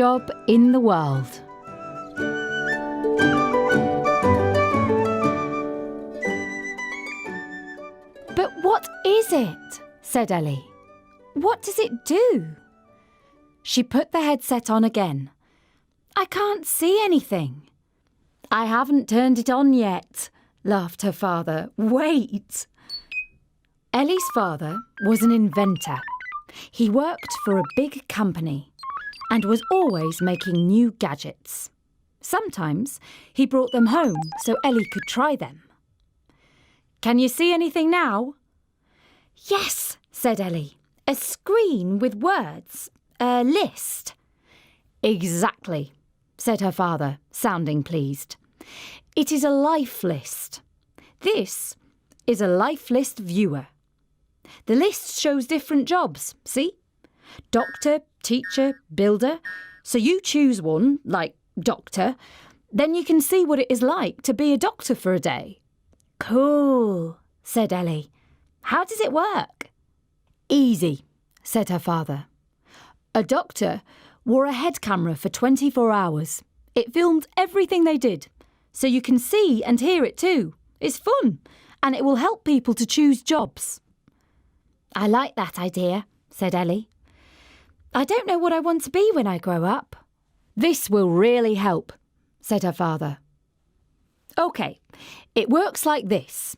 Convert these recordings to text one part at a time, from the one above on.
job in the world. But what is it? Said Ellie. What does it do? She put the headset on again. I can't see anything. I haven't turned it on yet, laughed her father. Wait. Ellie's father was an inventor. He worked for a big company and was always making new gadgets. Sometimes he brought them home so Ellie could try them. Can you see anything now? Yes, said Ellie. A screen with words. A list. Exactly, said her father, sounding pleased. It is a life list. This is a life list viewer. The list shows different jobs, see? Doctor, teacher, builder. So you choose one, like doctor, then you can see what it is like to be a doctor for a day. Cool, said Ellie. How does it work? Easy, said her father. A doctor wore a head camera for 24 hours. It filmed everything they did, so you can see and hear it too. It's fun, and it will help people to choose jobs. I like that idea, said Ellie. I don't know what I want to be when I grow up. This will really help, said her father. OK, it works like this.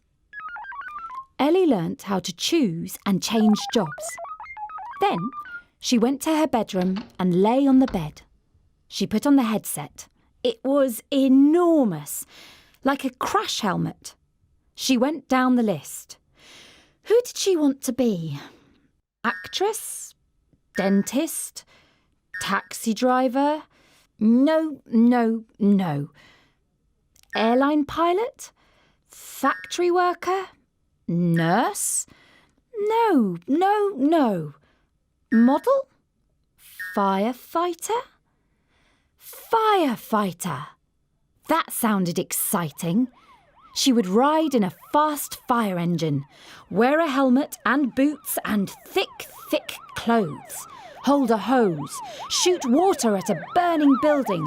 Ellie learnt how to choose and change jobs. Then she went to her bedroom and lay on the bed. She put on the headset. It was enormous, like a crash helmet. She went down the list. Who did she want to be? Actress? Dentist? Taxi driver? No. Airline pilot? Factory worker? Nurse? No. Model? Firefighter? Firefighter! That sounded exciting. She would ride in a fast fire engine, wear a helmet and boots and thick clothes, hold a hose, shoot water at a burning building,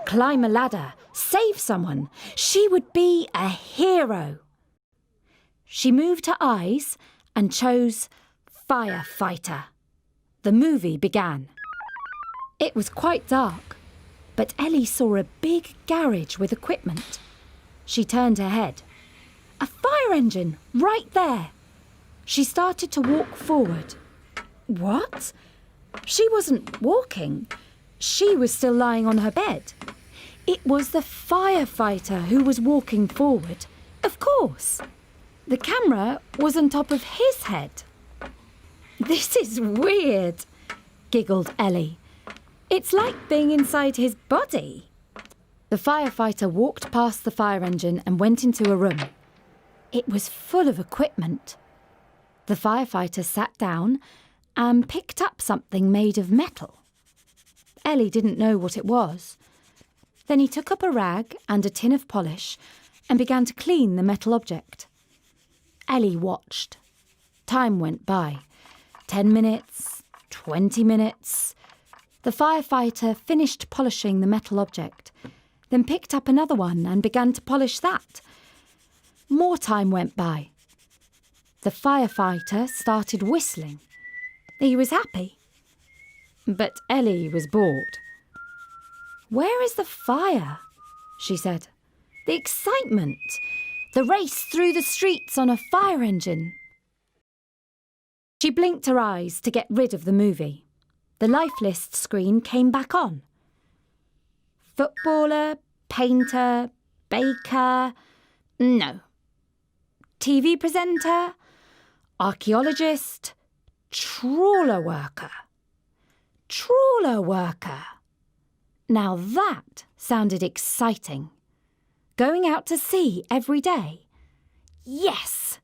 climb a ladder, save someone. She would be a hero. She moved her eyes and chose Firefighter. The movie began. It was quite dark, but Ellie saw a big garage with equipment. She turned her head. A fire engine, right there. She started to walk forward. What? She wasn't walking. She was still lying on her bed. It was the firefighter who was walking forward. Of course. The camera was on top of his head. This is weird, giggled Ellie. It's like being inside his body. The firefighter walked past the fire engine and went into a room. It was full of equipment. The firefighter sat down and picked up something made of metal. Ellie didn't know what it was. Then he took up a rag and a tin of polish and began to clean the metal object. Ellie watched. Time went by. 10 minutes, 20 minutes. The firefighter finished polishing the metal object, then picked up another one and began to polish that. More time went by. The firefighter started whistling. He was happy. But Ellie was bored. Where is the fire? She said. The excitement. The race through the streets on a fire engine. She blinked her eyes to get rid of the movie. The life list screen came back on. Footballer, painter, baker. No. TV presenter, archaeologist, trawler worker. Trawler worker. Now that sounded exciting. Going out to sea every day. Yes!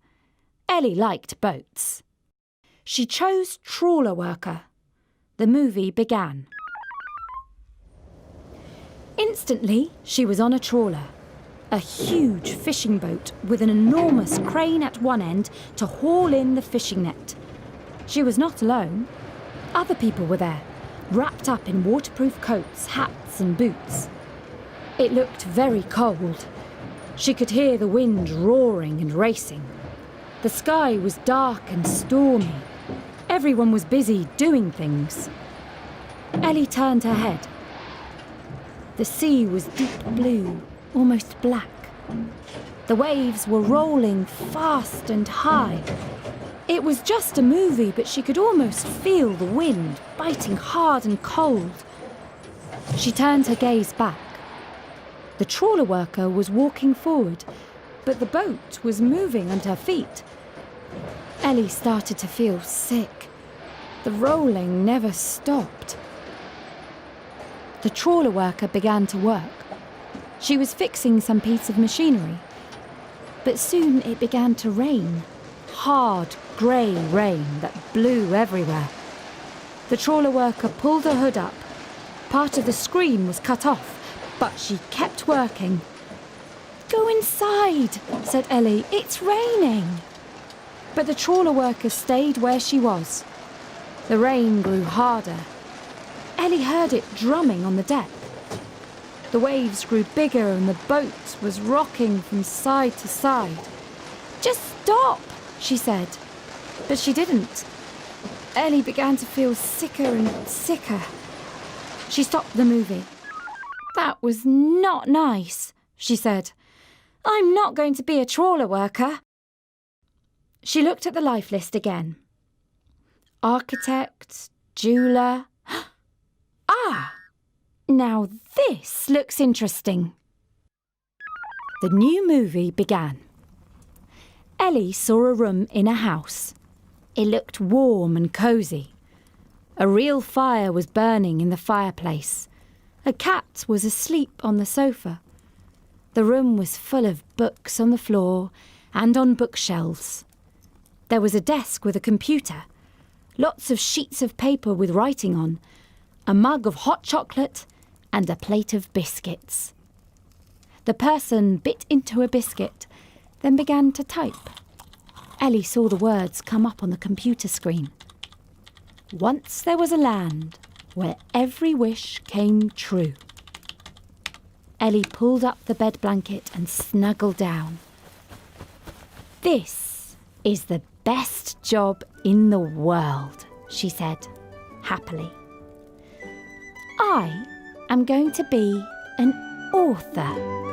Ellie liked boats. She chose trawler worker. The movie began. Instantly, she was on a trawler. A huge fishing boat with an enormous crane at one end to haul in the fishing net. She was not alone. Other people were there. wrapped up in waterproof coats, hats and boots. It looked very cold. She could hear the wind roaring and racing. The sky was dark and stormy. Everyone was busy doing things. Ellie turned her head. The sea was deep blue, almost black. The waves were rolling fast and high. It was just a movie, but she could almost feel the wind biting hard and cold. She turned her gaze back. The trawler worker was walking forward, but the boat was moving under her feet. Ellie started to feel sick. The rolling never stopped. The trawler worker began to work. She was fixing some piece of machinery. But soon it began to rain. Hard, grey rain that blew everywhere. The trawler worker pulled her hood up. Part of the screen was cut off, but she kept working. "Go inside," said Ellie. "It's raining." But the trawler worker stayed where she was. The rain grew harder. Ellie heard it drumming on the deck. The waves grew bigger and the boat was rocking from side to side. "Just stop," she said. But she didn't. Ellie began to feel sicker and sicker. She stopped the movie. "That was not nice," she said. "I'm not going to be a trawler worker." She looked at the life list again. Architect, jeweller. Ah! Now this looks interesting. The new movie began. Ellie saw a room in a house. It looked warm and cosy. A real fire was burning in the fireplace. A cat was asleep on the sofa. The room was full of books on the floor and on bookshelves. There was a desk with a computer, lots of sheets of paper with writing on, a mug of hot chocolate and a plate of biscuits. The person bit into a biscuit, then began to type. Ellie saw the words come up on the computer screen. Once there was a land where every wish came true. Ellie pulled up the bed blanket and snuggled down. "This is the best job in the world," she said, happily. "I am going to be an author."